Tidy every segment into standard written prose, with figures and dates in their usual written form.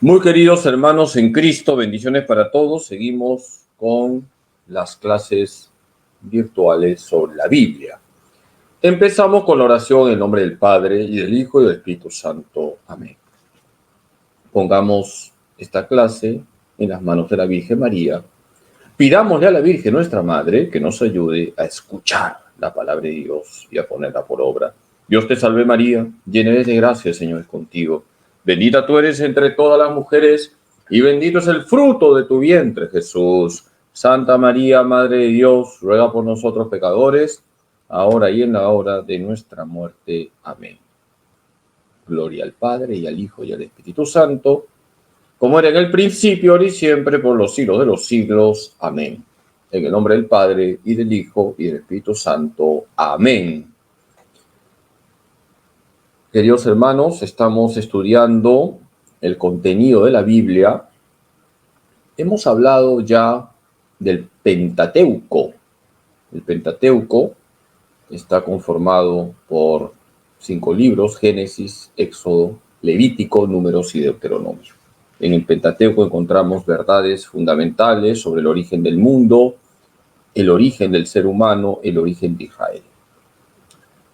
Muy queridos hermanos en Cristo, bendiciones para todos. Seguimos con las clases virtuales sobre la Biblia. Empezamos con la oración en nombre del Padre, y del Hijo, y del Espíritu Santo. Amén. Pongamos esta clase en las manos de la Virgen María. Pidámosle a la Virgen, nuestra Madre, que nos ayude a escuchar la palabra de Dios y a ponerla por obra. Dios te salve María, llena eres de gracia, el Señor es contigo. Bendita tú eres entre todas las mujeres, y bendito es el fruto de tu vientre, Jesús. Santa María, Madre de Dios, ruega por nosotros pecadores, ahora y en la hora de nuestra muerte. Amén. Gloria al Padre, y al Hijo, y al Espíritu Santo, como era en el principio, ahora y siempre, por los siglos de los siglos. Amén. En el nombre del Padre, y del Hijo, y del Espíritu Santo. Amén. Queridos hermanos, estamos estudiando el contenido de la Biblia. Hemos hablado ya del Pentateuco. El Pentateuco está conformado por 5 libros: Génesis, Éxodo, Levítico, Números y Deuteronomio. En el Pentateuco encontramos verdades fundamentales sobre el origen del mundo, el origen del ser humano, el origen de Israel.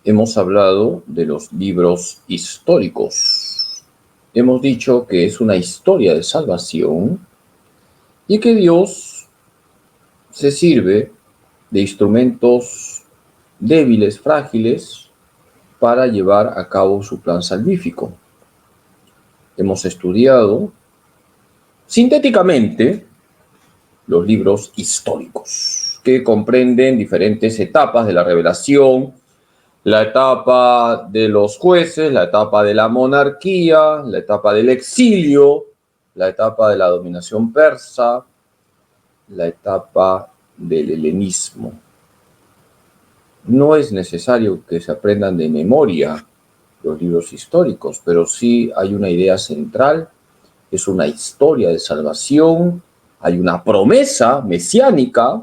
Hemos hablado de los libros históricos. Hemos dicho que es una historia de salvación y que Dios se sirve de instrumentos débiles, frágiles, para llevar a cabo su plan salvífico. Hemos estudiado sintéticamente los libros históricos, que comprenden diferentes etapas de la revelación: la etapa de los jueces, la etapa de la monarquía, la etapa del exilio, la etapa de la dominación persa, la etapa del helenismo. No es necesario que se aprendan de memoria los libros históricos, pero sí hay una idea central: es una historia de salvación, hay una promesa mesiánica.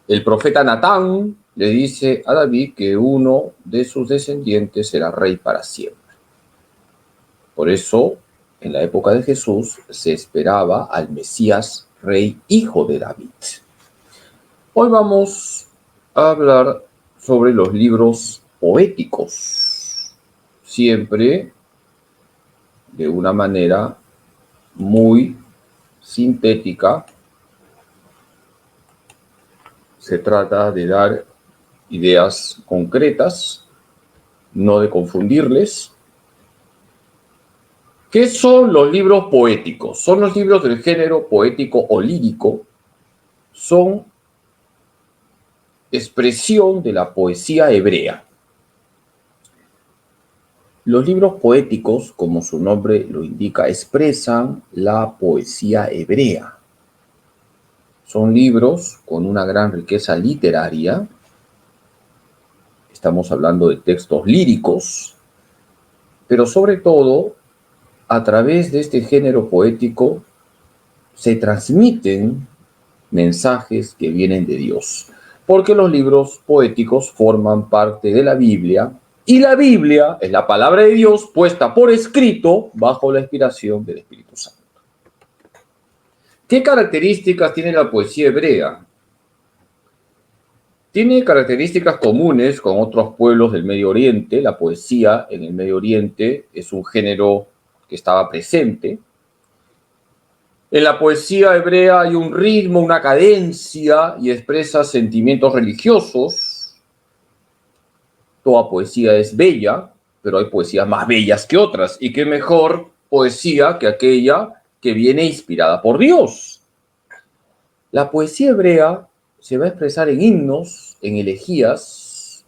El profeta Natán le dice a David que uno de sus descendientes será rey para siempre. Por eso, en la época de Jesús, se esperaba al Mesías, rey, hijo de David. Hoy vamos a hablar sobre los libros poéticos, siempre de una manera muy sintética. Se trata de dar ideas concretas, no de confundirles. ¿Qué son los libros poéticos? Son los libros del género poético o lírico. Son expresión de la poesía hebrea. Los libros poéticos, como su nombre lo indica, expresan la poesía hebrea. Son libros con una gran riqueza literaria. Estamos hablando de textos líricos, pero sobre todo, a través de este género poético se transmiten mensajes que vienen de Dios, porque los libros poéticos forman parte de la Biblia, y la Biblia es la palabra de Dios puesta por escrito bajo la inspiración del Espíritu Santo. ¿Qué características tiene la poesía hebrea? Tiene características comunes con otros pueblos del Medio Oriente. La poesía en el Medio Oriente es un género que estaba presente. En la poesía hebrea hay un ritmo, una cadencia, y expresa sentimientos religiosos. Toda poesía es bella, pero hay poesías más bellas que otras. Y qué mejor poesía que aquella que viene inspirada por Dios. La poesía hebrea se va a expresar en himnos, en elegías,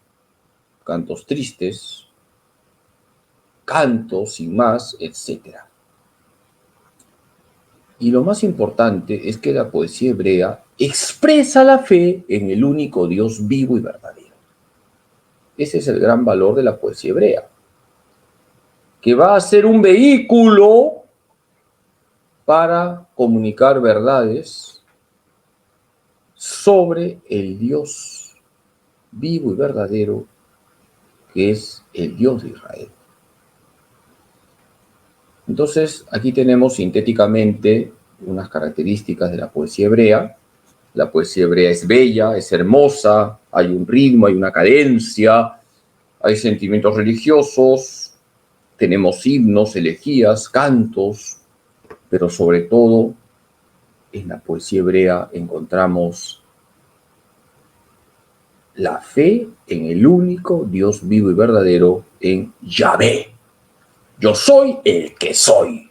cantos tristes, cantos sin más, etc. Y lo más importante es que la poesía hebrea expresa la fe en el único Dios vivo y verdadero. Ese es el gran valor de la poesía hebrea, que va a ser un vehículo para comunicar verdades sobre el Dios vivo y verdadero, que es el Dios de Israel. Entonces, aquí tenemos sintéticamente unas características de la poesía hebrea. La poesía hebrea es bella, es hermosa, hay un ritmo, hay una cadencia, hay sentimientos religiosos, tenemos himnos, elegías, cantos, pero sobre todo en la poesía hebrea encontramos la fe en el único Dios vivo y verdadero, en Yahvé. Yo soy el que soy.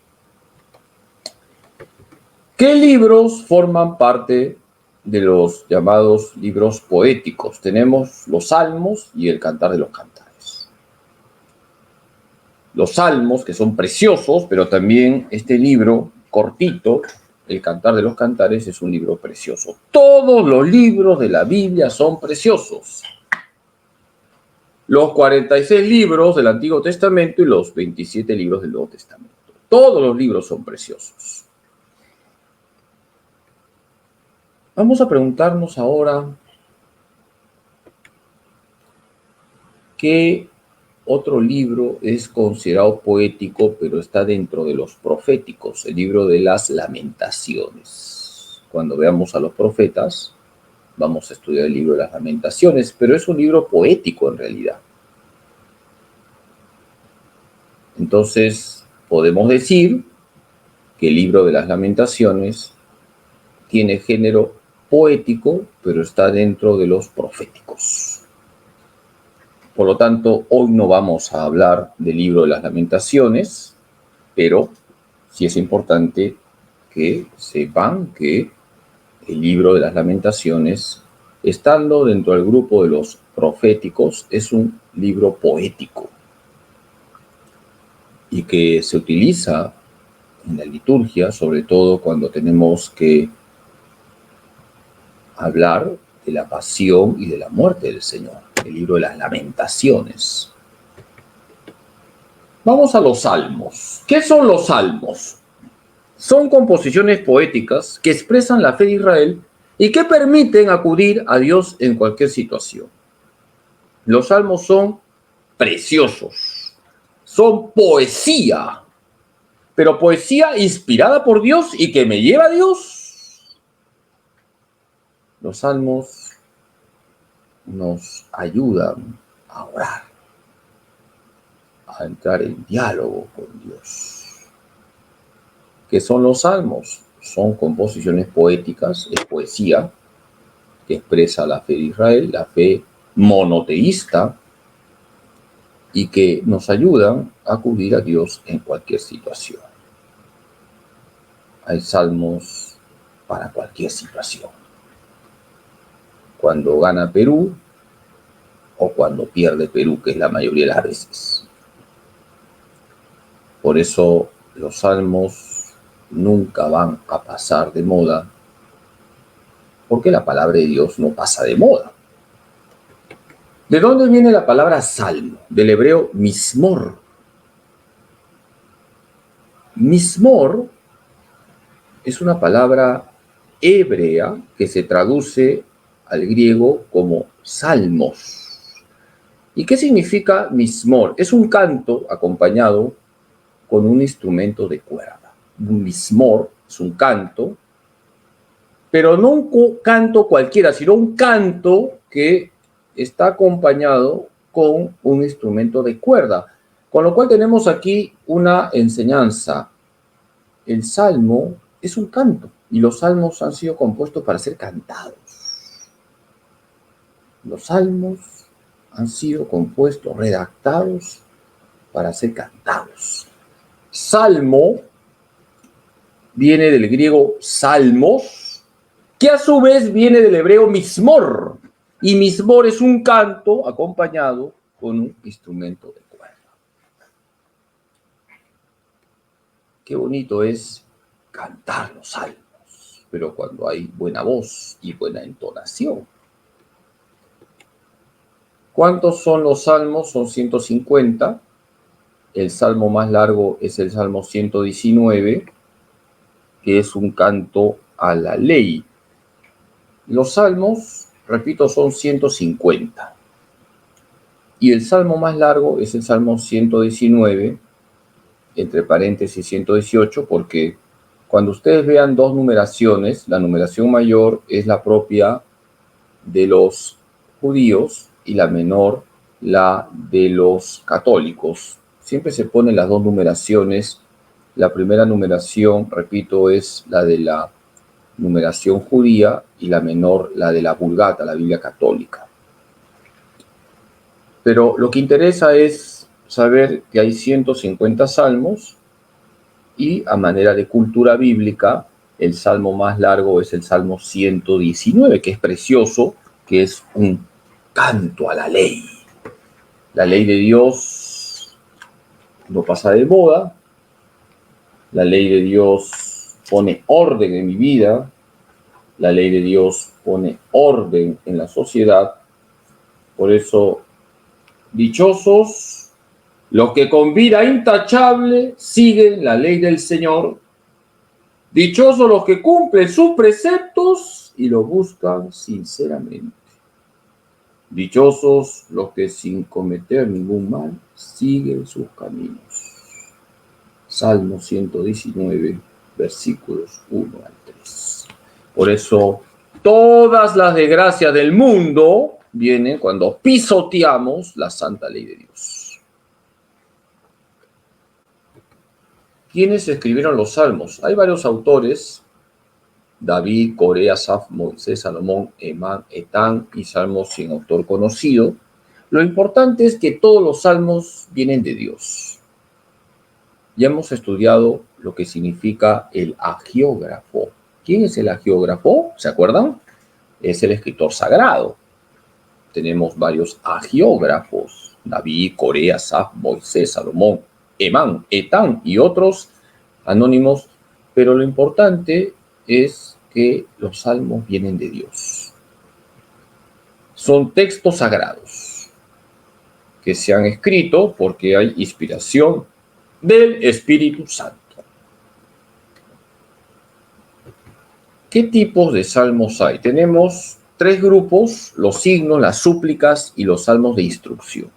¿Qué libros forman parte de los llamados libros poéticos? Tenemos los Salmos y el Cantar de los Cantares. Los Salmos, que son preciosos, pero también este libro cortito, el Cantar de los Cantares, es un libro precioso. Todos los libros de la Biblia son preciosos. Los 46 libros del Antiguo Testamento y los 27 libros del Nuevo Testamento. Todos los libros son preciosos. Vamos a preguntarnos ahora qué otro libro es considerado poético, pero está dentro de los proféticos, el libro de las Lamentaciones. Cuando veamos a los profetas, vamos a estudiar el libro de las Lamentaciones, pero es un libro poético en realidad. Entonces, podemos decir que el libro de las Lamentaciones tiene género poético, pero está dentro de los proféticos. Por lo tanto, hoy no vamos a hablar del libro de las Lamentaciones, pero sí es importante que sepan que el libro de las Lamentaciones, estando dentro del grupo de los proféticos, es un libro poético y que se utiliza en la liturgia, sobre todo cuando tenemos que hablar de la pasión y de la muerte del Señor, el libro de las Lamentaciones. Vamos a los salmos. ¿Qué son los salmos? Son composiciones poéticas que expresan la fe de Israel y que permiten acudir a Dios en cualquier situación. Los salmos son preciosos, son poesía, pero poesía inspirada por Dios y que me lleva a Dios. Los salmos nos ayudan a orar, a entrar en diálogo con Dios. ¿Qué son los salmos? Son composiciones poéticas, es poesía que expresa la fe de Israel, la fe monoteísta, y que nos ayudan a acudir a Dios en cualquier situación. Hay salmos para cualquier situación. Cuando gana Perú o cuando pierde Perú, que es la mayoría de las veces. Por eso los salmos nunca van a pasar de moda, porque la palabra de Dios no pasa de moda. ¿De dónde viene la palabra salmo? Del hebreo mismor. Mismor es una palabra hebrea que se traduce al griego como salmos. ¿Y qué significa mismor? Es un canto acompañado con un instrumento de cuerda. Un mismor es un canto, pero no un canto cualquiera, sino un canto que está acompañado con un instrumento de cuerda. Con lo cual tenemos aquí una enseñanza. El salmo es un canto y los salmos han sido compuestos para ser cantados. Los salmos han sido compuestos, redactados para ser cantados. Salmo viene del griego salmos, que a su vez viene del hebreo mismor. Y mismor es un canto acompañado con un instrumento de cuerda. Qué bonito es cantar los salmos, pero cuando hay buena voz y buena entonación. ¿Cuántos son los salmos? Son 150. El salmo más largo es el Salmo 119, que es un canto a la ley. Los salmos, repito, son 150. Y el salmo más largo es el Salmo 119, entre paréntesis 118, porque cuando ustedes vean dos numeraciones, la numeración mayor es la propia de los judíos y la menor la de los católicos. Siempre se ponen las dos numeraciones. La primera numeración, repito, es la de la numeración judía y la menor la de la Vulgata, la Biblia católica. Pero lo que interesa es saber que hay 150 salmos y a manera de cultura bíblica, el salmo más largo es el Salmo 119, que es precioso, que es un canto a la ley. La ley de Dios no pasa de moda, la ley de Dios pone orden en mi vida, la ley de Dios pone orden en la sociedad. Por eso, dichosos los que con vida intachable siguen la ley del Señor. Dichosos los que cumplen sus preceptos y lo buscan sinceramente. Dichosos los que sin cometer ningún mal siguen sus caminos. Salmo 119, versículos 1 al 3. Por eso, todas las desgracias del mundo vienen cuando pisoteamos la santa ley de Dios. ¿Quiénes escribieron los salmos? Hay varios autores: David, Coré, Asaf, Moisés, Salomón, Emán, Etán y salmos sin autor conocido. Lo importante es que todos los salmos vienen de Dios. Ya hemos estudiado lo que significa el agiógrafo. ¿Quién es el agiógrafo? ¿Se acuerdan? Es el escritor sagrado. Tenemos varios agiógrafos: David, Coré, Asaf, Moisés, Salomón, Emán, Etán y otros anónimos, pero lo importante es que los salmos vienen de Dios. Son textos sagrados que se han escrito porque hay inspiración del Espíritu Santo. ¿Qué tipos de salmos hay? Tenemos tres grupos: los signos, las súplicas y los salmos de instrucción.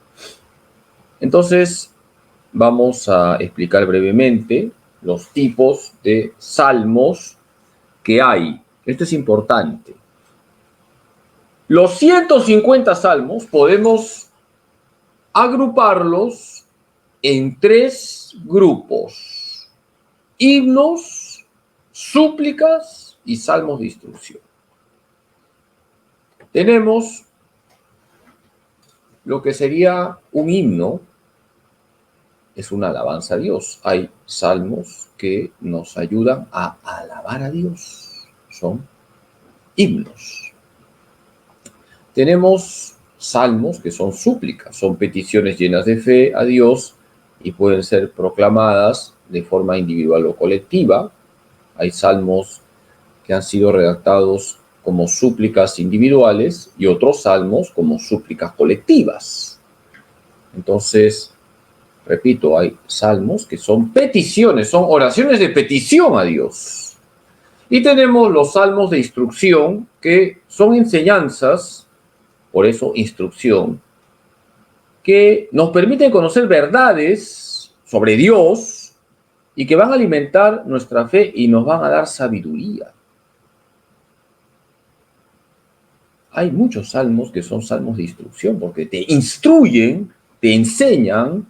Entonces, vamos a explicar brevemente los tipos de salmos que hay. Esto es importante. Los 150 salmos podemos agruparlos en tres grupos: himnos, súplicas y salmos de instrucción. Tenemos lo que sería un himno, es una alabanza a Dios. Hay salmos que nos ayudan a alabar a Dios, son himnos. Tenemos salmos que son súplicas, son peticiones llenas de fe a Dios y pueden ser proclamadas de forma individual o colectiva. Hay salmos que han sido redactados como súplicas individuales y otros salmos como súplicas colectivas. Entonces, repito, hay salmos que son peticiones, son oraciones de petición a Dios. Y tenemos los salmos de instrucción, que son enseñanzas, por eso instrucción, que nos permiten conocer verdades sobre Dios y que van a alimentar nuestra fe y nos van a dar sabiduría. Hay muchos salmos que son salmos de instrucción porque te instruyen, te enseñan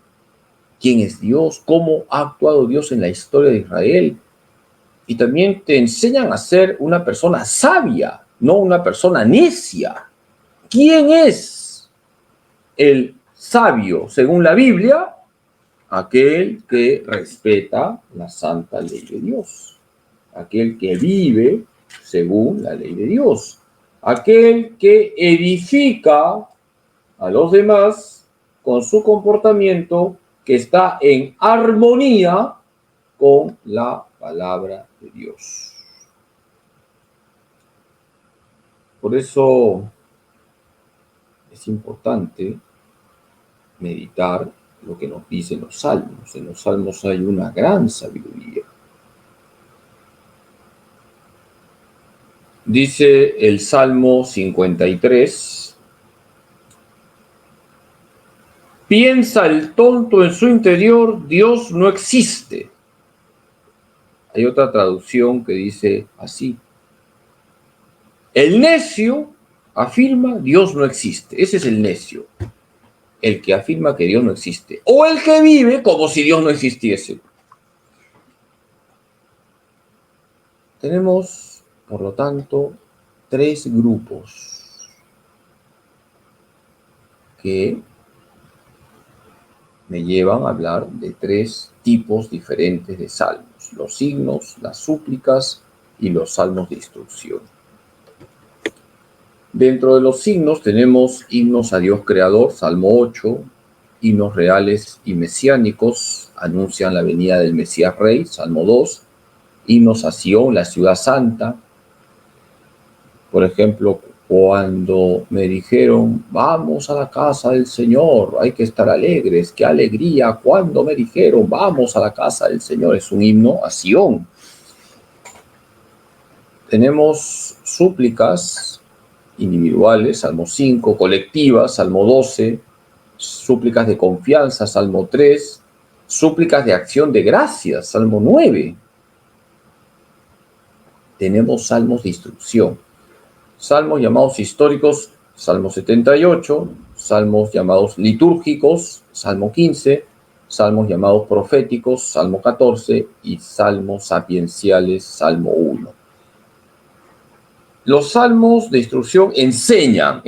quién es Dios, cómo ha actuado Dios en la historia de Israel, y también te enseñan a ser una persona sabia, no una persona necia. ¿Quién es el sabio según la Biblia? Aquel que respeta la santa ley de Dios, aquel que vive según la ley de Dios, aquel que edifica a los demás con su comportamiento que está en armonía con la palabra de Dios. Por eso es importante meditar lo que nos dicen los salmos. En los salmos hay una gran sabiduría. Dice el Salmo 53: Piensa el tonto en su interior, Dios no existe. Hay otra traducción que dice así: el necio afirma Dios no existe. Ese es el necio, el que afirma que Dios no existe, o el que vive como si Dios no existiese. Tenemos, por lo tanto, tres grupos que me llevan a hablar de tres tipos diferentes de salmos: los signos, las súplicas y los salmos de instrucción. Dentro de los signos tenemos himnos a Dios Creador, Salmo 8, himnos reales y mesiánicos, anuncian la venida del Mesías Rey, Salmo 2, himnos a Sion, la ciudad santa. Por ejemplo, cuando me dijeron, vamos a la casa del Señor, hay que estar alegres, qué alegría cuando me dijeron, vamos a la casa del Señor, es un himno a Sion. Tenemos súplicas individuales, Salmo 5, colectivas, Salmo 12, súplicas de confianza, Salmo 3, súplicas de acción de gracias, Salmo 9. Tenemos salmos de instrucción, salmos llamados históricos, Salmo 78, salmos llamados litúrgicos, Salmo 15, salmos llamados proféticos, Salmo 14 y salmos sapienciales, Salmo 1. Los salmos de instrucción enseñan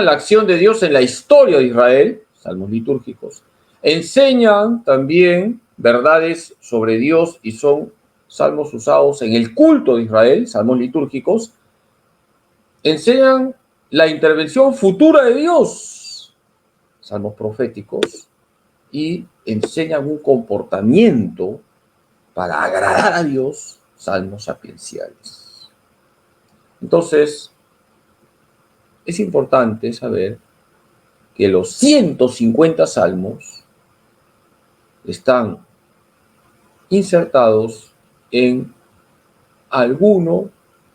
la acción de Dios en la historia de Israel, salmos litúrgicos. Enseñan también verdades sobre Dios y son salmos usados en el culto de Israel, salmos litúrgicos. Enseñan la intervención futura de Dios, salmos proféticos, y enseñan un comportamiento para agradar a Dios, salmos sapienciales. Entonces, es importante saber que los 150 salmos están insertados en alguno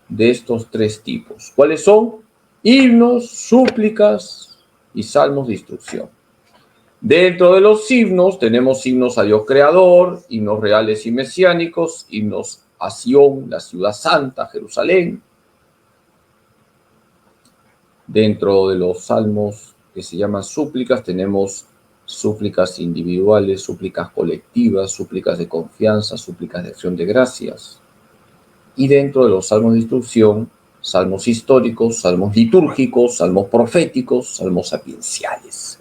de estos tres tipos. ¿Cuáles son? Himnos, súplicas y salmos de instrucción. Dentro de los himnos tenemos himnos a Dios Creador, himnos reales y mesiánicos, himnos a Sion, la ciudad santa, Jerusalén. Dentro de los salmos que se llaman súplicas tenemos súplicas individuales, súplicas colectivas, súplicas de confianza, súplicas de acción de gracias. Y dentro de los salmos de instrucción, salmos históricos, salmos litúrgicos, salmos proféticos, salmos sapienciales.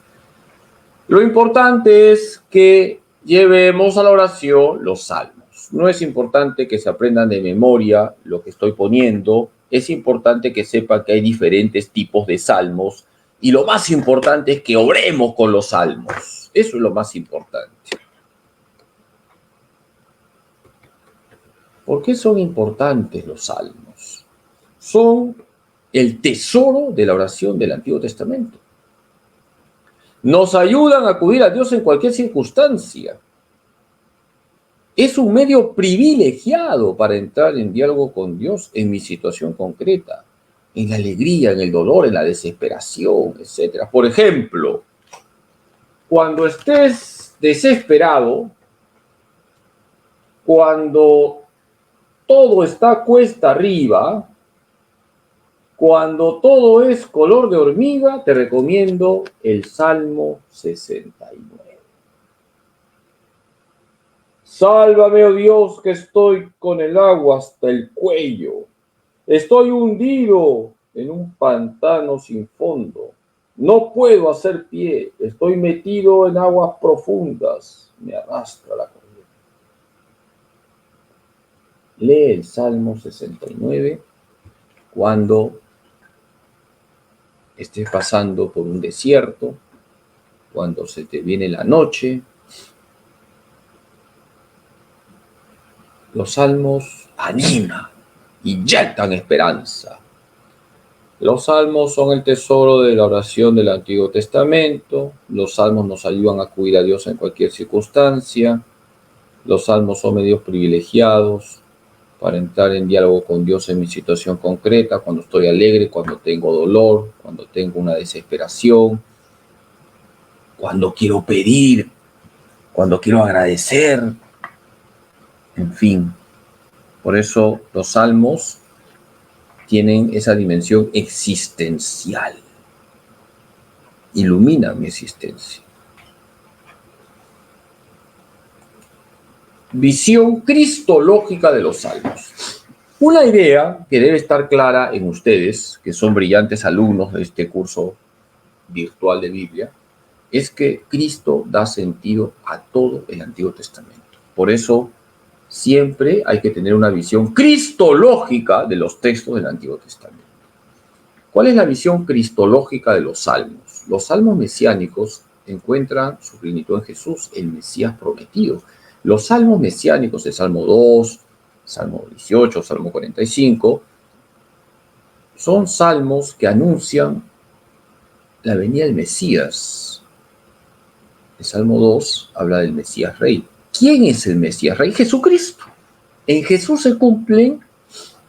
Lo importante es que llevemos a la oración los salmos. No es importante que se aprendan de memoria lo que estoy poniendo, es importante que sepan que hay diferentes tipos de salmos y lo más importante es que oremos con los salmos. Eso es lo más importante. ¿Por qué son importantes los salmos? Son el tesoro de la oración del Antiguo Testamento. Nos ayudan a acudir a Dios en cualquier circunstancia. Es un medio privilegiado para entrar en diálogo con Dios en mi situación concreta, en la alegría, en el dolor, en la desesperación, etc. Por ejemplo, cuando estés desesperado, cuando todo está cuesta arriba, cuando todo es color de hormiga, te recomiendo el Salmo 69. Sálvame, oh Dios, que estoy con el agua hasta el cuello. Estoy hundido en un pantano sin fondo. No puedo hacer pie. Estoy metido en aguas profundas. Me arrastra la corriente. Lee el Salmo 69 cuando estés pasando por un desierto, cuando se te viene la noche. Los salmos animan, inyectan esperanza. Los salmos son el tesoro de la oración del Antiguo Testamento. Los salmos nos ayudan a acudir a Dios en cualquier circunstancia. Los salmos son medios privilegiados para entrar en diálogo con Dios en mi situación concreta, cuando estoy alegre, cuando tengo dolor, cuando tengo una desesperación, cuando quiero pedir, cuando quiero agradecer, en fin. Por eso los salmos tienen esa dimensión existencial. Ilumina mi existencia. Visión cristológica de los salmos. Una idea que debe estar clara en ustedes, que son brillantes alumnos de este curso virtual de Biblia, es que Cristo da sentido a todo el Antiguo Testamento. Por eso siempre hay que tener una visión cristológica de los textos del Antiguo Testamento. ¿Cuál es la visión cristológica de los salmos? Los salmos mesiánicos encuentran su plenitud en Jesús, el Mesías prometido. Los salmos mesiánicos, el Salmo 2, Salmo 18, Salmo 45, son salmos que anuncian la venida del Mesías. El Salmo 2 habla del Mesías Rey. ¿Quién es el Mesías Rey? Jesucristo. En Jesús se cumplen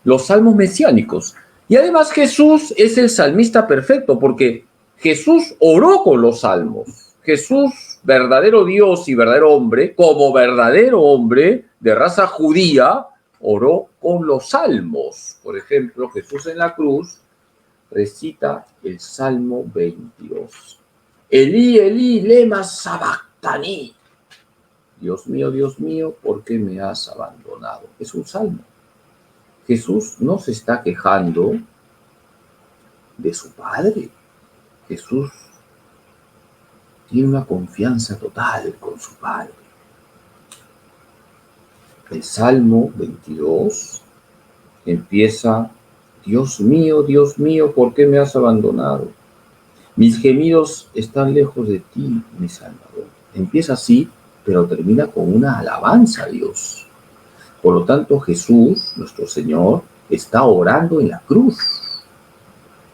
los salmos mesiánicos. Y además Jesús es el salmista perfecto, porque Jesús oró con los salmos. Jesús, verdadero Dios y verdadero hombre, como verdadero hombre de raza judía, oró con los salmos. Por ejemplo, Jesús en la cruz recita el Salmo 22. Elí, Elí, lema sabactani. Dios mío, ¿por qué me has abandonado? Es un salmo. Jesús no se está quejando de su Padre. Jesús tiene una confianza total con su Padre. El Salmo 22 empieza: Dios mío, ¿por qué me has abandonado? Mis gemidos están lejos de ti, mi Salvador. Empieza así, pero termina con una alabanza a Dios. Por lo tanto, Jesús, nuestro Señor, está orando en la cruz.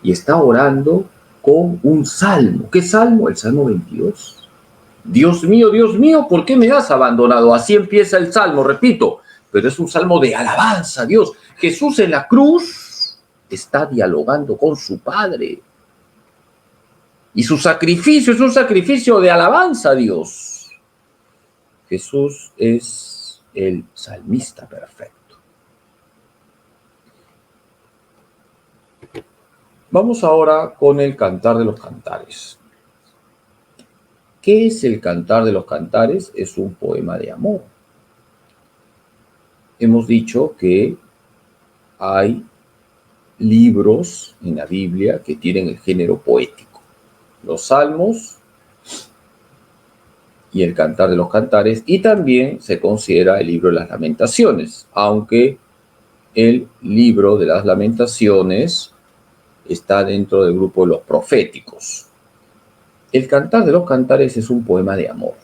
Y está orando con un salmo. ¿Qué salmo? El Salmo 22. Dios mío, ¿por qué me has abandonado? Así empieza el salmo, repito, pero es un salmo de alabanza a Dios. Jesús en la cruz está dialogando con su Padre. Y su sacrificio es un sacrificio de alabanza a Dios. Jesús es el salmista perfecto. Vamos ahora con el Cantar de los Cantares. ¿Qué es el Cantar de los Cantares? Es un poema de amor. Hemos dicho que hay libros en la Biblia que tienen el género poético. Los Salmos y el Cantar de los Cantares, y también se considera el libro de las Lamentaciones, aunque el libro de las Lamentaciones está dentro del grupo de los proféticos. El Cantar de los Cantares es un poema de amor.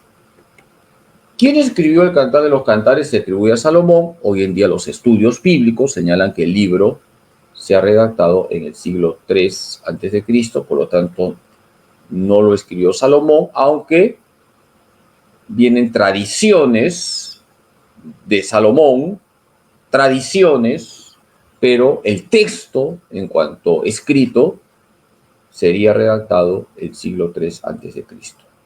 ¿Quién escribió el Cantar de los Cantares? Se atribuye a Salomón. Hoy en día los estudios bíblicos señalan que el libro se ha redactado en el siglo III a.C., por lo tanto no lo escribió Salomón, aunque vienen tradiciones de Salomón, pero el texto, en cuanto escrito, sería redactado el siglo III a.C.,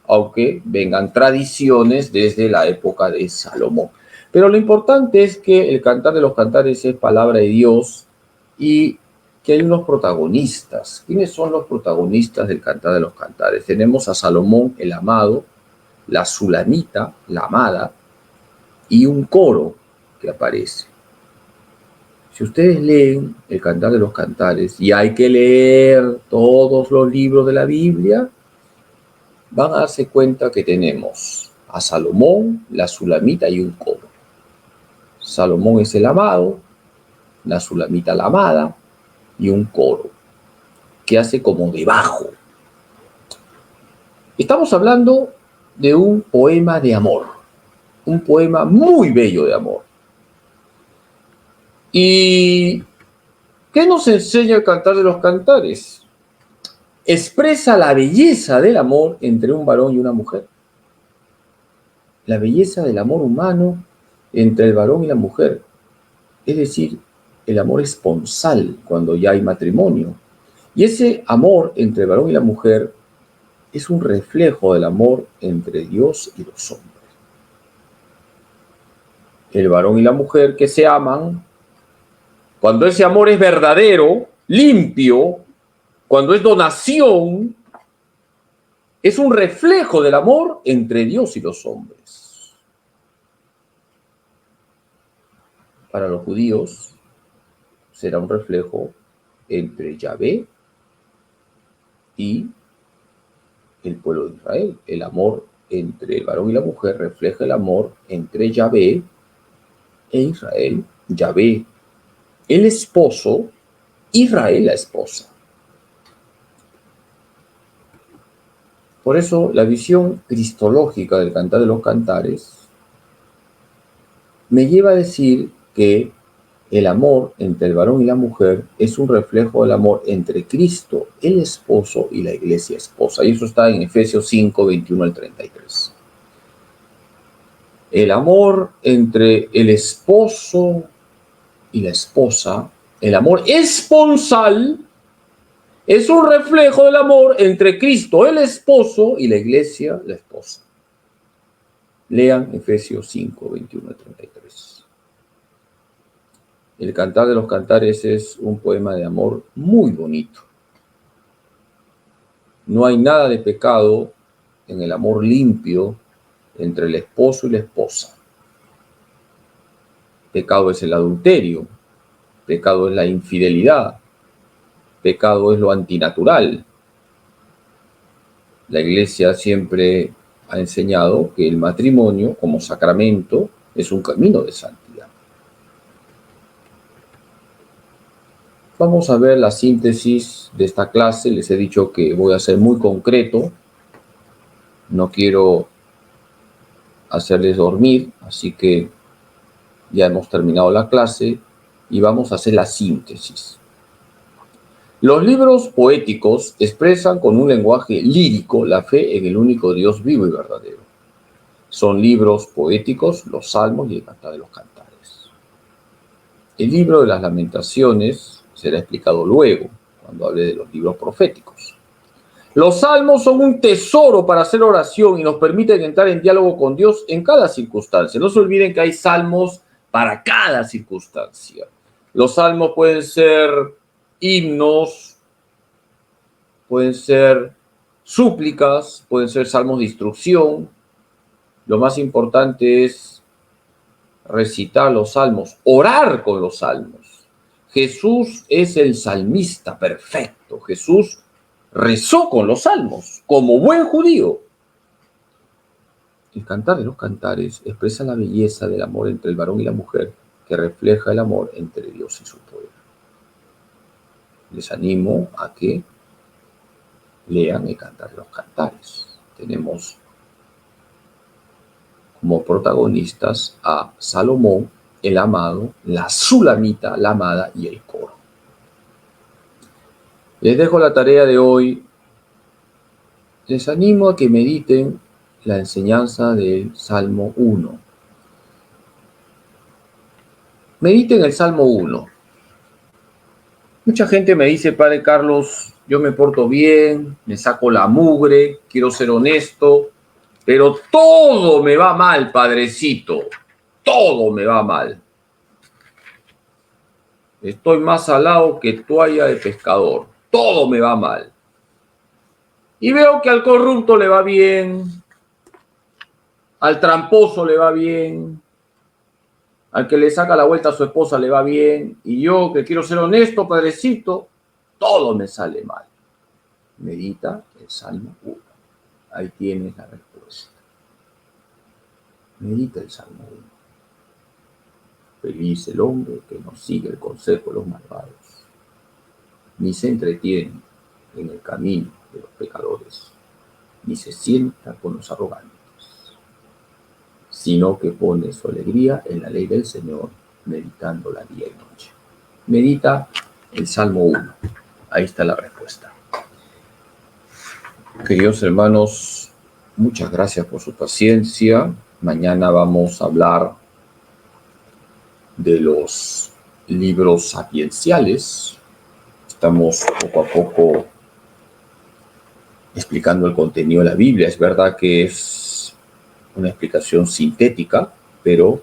aunque vengan tradiciones desde la época de Salomón. Pero lo importante es que el Cantar de los Cantares es palabra de Dios y que hay unos protagonistas. ¿Quiénes son los protagonistas del Cantar de los Cantares? Tenemos a Salomón, el amado, la Sulamita, la amada, y un coro que aparece. Si ustedes leen el Cantar de los Cantares, y hay que leer todos los libros de la Biblia, van a darse cuenta que tenemos a Salomón, la Sulamita y un coro. Salomón es el amado, la Sulamita la amada y un coro que hace como de bajo. Estamos hablando de un poema de amor, un poema muy bello de amor. ¿Y qué nos enseña el Cantar de los Cantares? Expresa la belleza del amor entre un varón y una mujer. La belleza del amor humano entre el varón y la mujer. Es decir, el amor esponsal cuando ya hay matrimonio. Y ese amor entre el varón y la mujer es un reflejo del amor entre Dios y los hombres. El varón y la mujer que se aman, cuando ese amor es verdadero, limpio, cuando es donación, es un reflejo del amor entre Dios y los hombres. Para los judíos será un reflejo entre Yahvé y el pueblo de Israel. El amor entre el varón y la mujer refleja el amor entre Yahvé e Israel. Yahvé, el esposo, Israel, la esposa. Por eso la visión cristológica del Cantar de los Cantares me lleva a decir que el amor entre el varón y la mujer es un reflejo del amor entre Cristo, el esposo, y la iglesia esposa. Y eso está en Efesios 5, 21 al 33. El amor entre el esposo y la esposa, el amor esponsal, es un reflejo del amor entre Cristo, el esposo, y la iglesia, la esposa. Lean Efesios 5, 21 al 33. El Cantar de los Cantares es un poema de amor muy bonito. No hay nada de pecado en el amor limpio entre el esposo y la esposa. Pecado es el adulterio, pecado es la infidelidad, pecado es lo antinatural. La Iglesia siempre ha enseñado que el matrimonio como sacramento es un camino de santidad. Vamos a ver la síntesis de esta clase. Les he dicho que voy a ser muy concreto. No quiero hacerles dormir, así que ya hemos terminado la clase y vamos a hacer la síntesis. Los libros poéticos expresan con un lenguaje lírico la fe en el único Dios vivo y verdadero. Son libros poéticos los Salmos y el Cantar de los Cantares. El libro de las Lamentaciones será explicado luego, cuando hable de los libros proféticos. Los salmos son un tesoro para hacer oración y nos permiten entrar en diálogo con Dios en cada circunstancia. No se olviden que hay salmos para cada circunstancia. Los salmos pueden ser himnos, pueden ser súplicas, pueden ser salmos de instrucción. Lo más importante es recitar los salmos, orar con los salmos. Jesús es el salmista perfecto. Jesús rezó con los salmos, como buen judío. El Cantar de los Cantares expresa la belleza del amor entre el varón y la mujer, que refleja el amor entre Dios y su pueblo. Les animo a que lean el Cantar de los Cantares. Tenemos como protagonistas a Salomón, el amado, la Sulamita, la amada, y el coro. Les dejo la tarea de hoy. Les animo a que mediten la enseñanza del Salmo 1. Mediten el Salmo 1. Mucha gente me dice, Padre Carlos, yo me porto bien, me saco la mugre, quiero ser honesto, pero todo me va mal, Padrecito. Todo me va mal. Estoy más salado que toalla de pescador. Todo me va mal. Y veo que al corrupto le va bien, al tramposo le va bien, al que le saca la vuelta a su esposa le va bien, y yo que quiero ser honesto, Padrecito, todo me sale mal. Medita el Salmo 1. Ahí tienes la respuesta. Medita el Salmo 1. Feliz el hombre que no sigue el consejo de los malvados, ni se entretiene en el camino de los pecadores, ni se sienta con los arrogantes, sino que pone su alegría en la ley del Señor, meditándola día y noche. Medita el Salmo 1. Ahí está la respuesta. Queridos hermanos, muchas gracias por su paciencia. Mañana vamos a hablar de los libros sapienciales. Estamos poco a poco explicando el contenido de la Biblia. Es verdad que es una explicación sintética, pero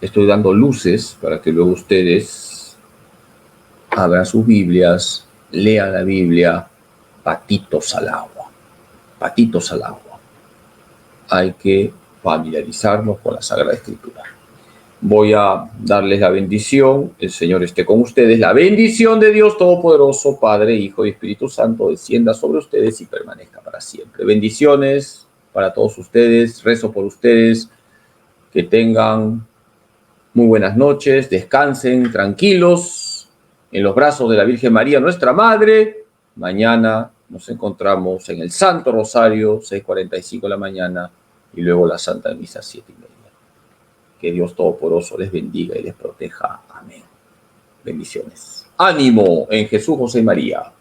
estoy dando luces para que luego ustedes abran sus Biblias, lean la Biblia, patitos al agua, patitos al agua. Hay que familiarizarnos con la Sagrada Escritura. Voy a darles la bendición. El Señor esté con ustedes. La bendición de Dios Todopoderoso, Padre, Hijo y Espíritu Santo, descienda sobre ustedes y permanezca para siempre. Bendiciones para todos ustedes. Rezo por ustedes. Que tengan muy buenas noches. Descansen tranquilos en los brazos de la Virgen María, nuestra Madre. Mañana nos encontramos en el Santo Rosario, 6:45 de la mañana, y luego la Santa Misa, 7:30. Que Dios Todopoderoso les bendiga y les proteja. Amén. Bendiciones. Ánimo en Jesús, José y María.